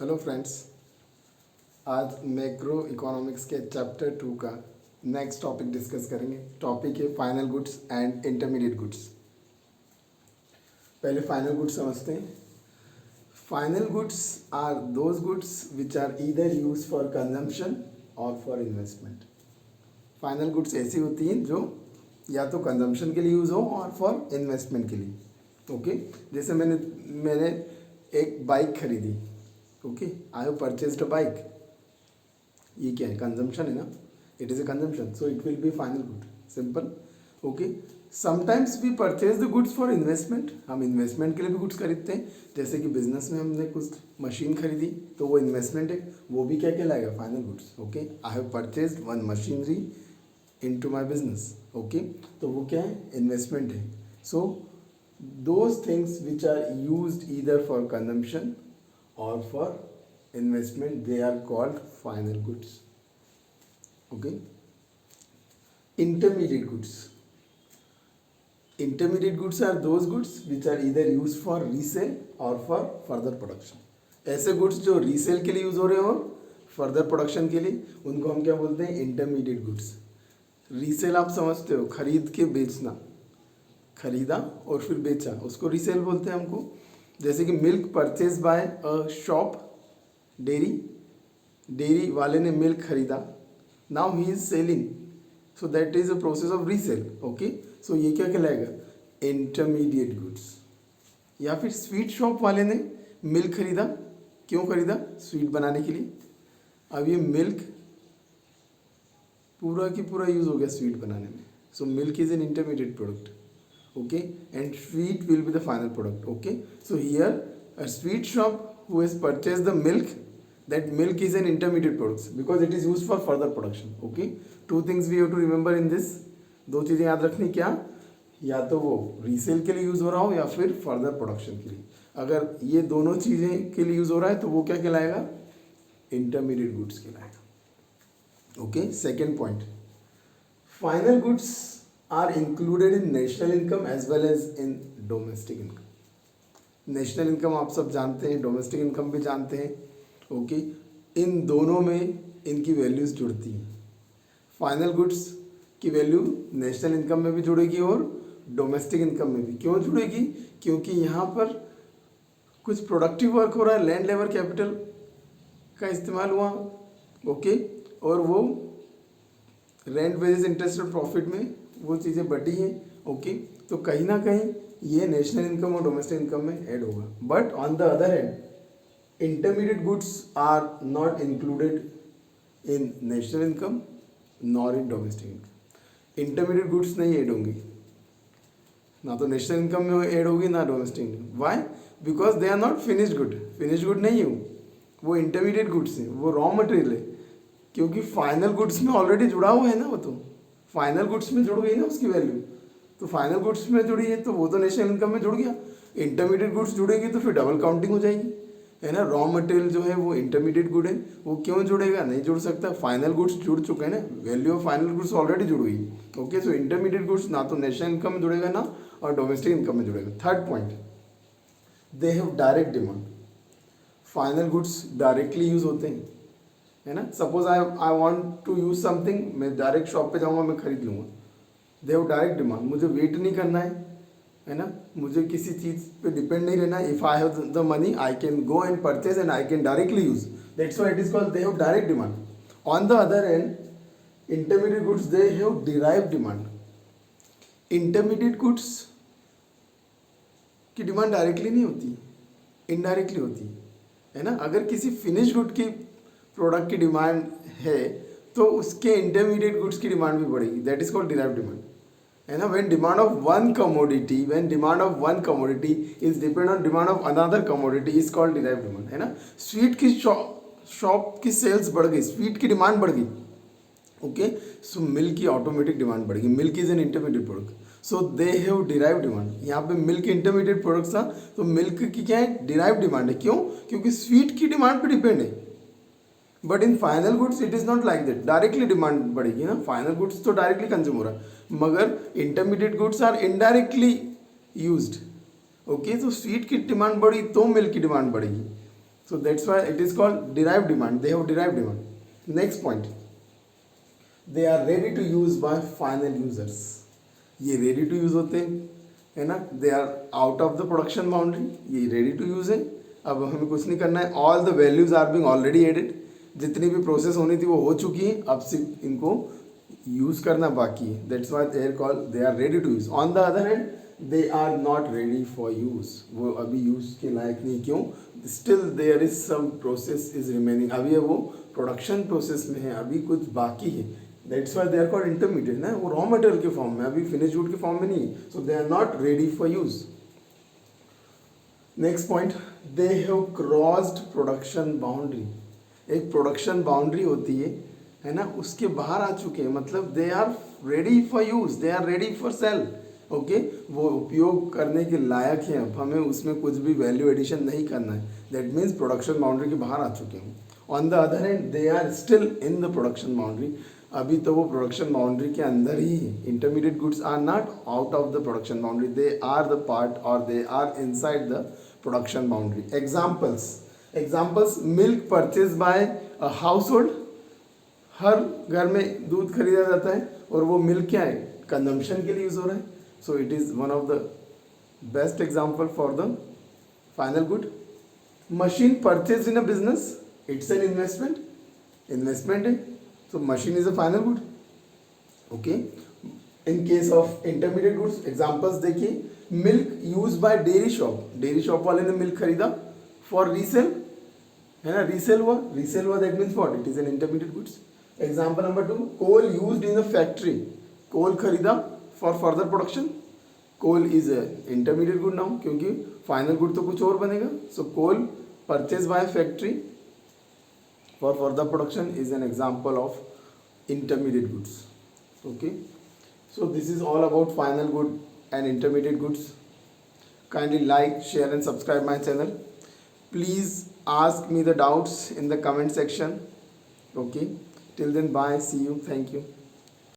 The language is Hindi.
हेलो फ्रेंड्स, आज मैक्रो इकोनॉमिक्स के चैप्टर 2 का नेक्स्ट टॉपिक डिस्कस करेंगे। टॉपिक है final goods and intermediate goods. पहले फाइनल गुड्स समझते हैं। Final goods are those goods which are either use for consumption और फॉर इन्वेस्टमेंट। फाइनल गुड्स ऐसी होती हैं जो या तो कंजम्पशन के लिए यूज़ हो और फॉर इन्वेस्टमेंट के लिए। ओके, जैसे मैंने एक बाइक खरीदी। Okay, I have purchased a bike. ये क्या है? कंजम्पशन है ना, it is a consumption, so it will be final good. Simple. Okay, sometimes we purchase the goods for investment. हम इन्वेस्टमेंट के लिए भी गुड्स खरीदते हैं, जैसे कि बिजनेस में हमने कुछ मशीन खरीदी तो वो इन्वेस्टमेंट है, वो भी क्या कहलाएगा? Final goods. Okay, I have purchased one machinery into my business. Okay, तो वो क्या है? इन्वेस्टमेंट है। So those things which are used either for consumption or for investment, they are called final goods. Okay, intermediate goods. Intermediate goods are those goods which are either used for resale or for further production. ऐसे गुड्स जो रीसेल के लिए यूज हो रहे हो, फर्दर प्रोडक्शन के लिए, उनको हम क्या बोलते हैं? Intermediate goods. रीसेल आप समझते हो, खरीद के बेचना, खरीदा और फिर बेचा, उसको रीसेल बोलते हैं हमको। जैसे कि milk purchase by a shop, dairy वाले ने मिल्क खरीदा, now he is selling, so that is a process of resale. Okay, so ये क्या कहलाएगा? Intermediate goods. या फिर स्वीट शॉप वाले ने मिल्क खरीदा, क्यों खरीदा? स्वीट बनाने के लिए। अब ये मिल्क पूरा की पूरा यूज हो गया स्वीट बनाने में, so milk is an intermediate product. Okay, and sweet will be the final product. Okay, so here a sweet shop who has purchased the milk, that milk is an intermediate product because it is used for further production. Okay, two things we have to remember in this. दो चीज़ें याद रखनी, क्या? या तो वो रीसेल के लिए यूज़ हो रहा हो या फिर फर्दर प्रोडक्शन के लिए। अगर ये दोनों चीज़ें के लिए यूज़ हो रहा है तो वो क्या कहलाएगा? इंटरमीडिएट गुड्स कहलाएगा। Okay, second point, final goods are included in national income as well as in domestic income. National income आप सब जानते हैं, डोमेस्टिक इनकम भी जानते हैं। ओके, इन दोनों में इनकी वैल्यूज़ जुड़ती हैं। फाइनल गुड्स की वैल्यू नेशनल इनकम में भी जुड़ेगी और डोमेस्टिक इनकम में भी। क्यों जुड़ेगी? क्योंकि यहाँ पर कुछ प्रोडक्टिव वर्क हो रहा है, लैंड लेबर कैपिटल का इस्तेमाल हुआ। ओके, और वो रेंट वेजेस इंटरेस्ट और प्रॉफिट में वो चीज़ें बटी हैं। ओके, तो कहीं ना कहीं ये नेशनल इनकम और डोमेस्टिक इनकम में ऐड होगा। But on the other hand, intermediate goods are not included in national income nor in domestic income. Intermediate goods नहीं ऐड होंगी, ना तो नेशनल इनकम में ऐड होगी ना domestic income. Why? Because they are not finished good. Finished good नहीं हो, वो इंटरमीडिएट गुड्स हैं, वो रॉ मटेरियल है। क्योंकि फाइनल गुड्स में ऑलरेडी जुड़ा हुआ है ना, वो तो फाइनल गुड्स में जुड़ गई ना उसकी वैल्यू, तो फाइनल गुड्स में जुड़ी है तो वो तो नेशनल इनकम में जुड़ गया। इंटरमीडिएट गुड्स जुड़ेगी तो फिर डबल काउंटिंग हो जाएगी, है ना। रॉ मटेरियल जो है वो इंटरमीडिएट गुड है, वो क्यों जुड़ेगा? नहीं जुड़ सकता। फाइनल गुड्स जुड़ चुके हैं ना, value of final goods already जुड़ गई। ओके, सो इंटरमीडिएट गुड्स ना तो नेशनल इनकम में जुड़ेगा ना और डोमेस्टिक इनकम में जुड़ेगा। Third point, they have direct demand. Final goods directly use होते हैं, है ना। Suppose I want to use something, मैं डायरेक्ट शॉप पे जाऊंगा, मैं खरीद लूँगा। दे हैव डायरेक्ट डिमांड, मुझे वेट नहीं करना है ना, मुझे किसी चीज़ पे डिपेंड नहीं रहना। If I have the money I can go and purchase and I can directly use, that's why it is called they have direct demand. On the other and, intermediate goods they have derive demand. Intermediate goods की डिमांड डायरेक्टली नहीं होती, इनडायरेक्टली होती है ना। अगर किसी फिनिश गुड की प्रोडक्ट की डिमांड है तो उसके इंटरमीडिएट गुड्स की डिमांड भी बढ़ेगी, that is called derive demand, है ना। When demand of one commodity is depend on demand of another commodity is called derive demand, है ना। स्वीट की शॉप की सेल्स बढ़ गई, स्वीट की डिमांड बढ़ गई। ओके, सो मिल्क की ऑटोमेटिक डिमांड बढ़ेगी। Milk is an intermediate product, so they have derive demand. यहाँ पे मिल्क इंटरमीडिएट प्रोडक्ट था तो मिल्क की क्या है? डिराइव डिमांड है। क्यों? क्योंकि स्वीट की डिमांड पे डिपेंड है। But in final goods it is not like that, directly demand बढ़ेगी ना। फाइनल गुड्स तो डायरेक्टली कंज्यूम हो रहा है, मगर intermediate goods are indirectly used. Okay, तो स्वीट की डिमांड बढ़ी तो मिल्क की डिमांड बढ़ेगी। So that's why it is called derived demand. They have derived demand. Next point, they are ready to use by final users. ये ready to use होते हैं, है ना. They are out of the production boundary. ये ready to use है. अब हमें कुछ नहीं करना है. All the values are being already added. जितनी भी प्रोसेस होनी थी वो हो चुकी है. अब सिर्फ इनको यूज करना बाकी है. That's why they are called, they are ready to use. On the other hand, they are not ready for use. वो अभी यूज के लायक नहीं. क्यों? Still there is some process is remaining. अभी वो प्रोडक्शन प्रोसेस में है, अभी कुछ बाकी है. That's why they are called intermediate ना. वो रॉ मटेरियल के फॉर्म में, अभी फिनिश गुड के फॉर्म में नहीं. So they are not ready for use. Next point, they have crossed production boundary. एक प्रोडक्शन बाउंड्री होती है ना, उसके बाहर आ चुके हैं. मतलब they are ready for use, they are ready for sale. Okay, वो उपयोग करने के लायक हैं. अब हमें उसमें कुछ भी वैल्यू एडिशन नहीं करना है. दैट मीन्स प्रोडक्शन बाउंड्री के बाहर आ चुके हैं. On the other hand they are still in the production boundary. अभी तो वो प्रोडक्शन बाउंड्री के अंदर ही है. Intermediate goods are not out of the production boundary, they are the part और they are inside the production boundary. Examples, milk purchase by a household. हर घर में दूध खरीदा जाता है और वो मिल्क क्या है, कंजम्पशन के लिए यूज हो रहा है. So it is one of the best example for the final good. Machine purchase in a business, it's an investment है. So machine is a final good. Okay, in case of intermediate goods examples देखिए. Milk use by dairy shop वाले ने मिल्क खरीदा फॉर रीसेल, है ना. रीसेल हुआ that means what, it is an intermediate goods. Example number 2, coal used in a factory. Coal खरीदा for further production. Coal is intermediate good now, क्योंकि फाइनल गुड तो कुछ और बनेगा. So coal purchase by factory for further production is an example of intermediate goods. Okay, so this is all about final good and intermediate goods. Kindly like, share and subscribe my channel. Please ask me the doubts in the comment section. Okay, till then, bye, see you, thank you.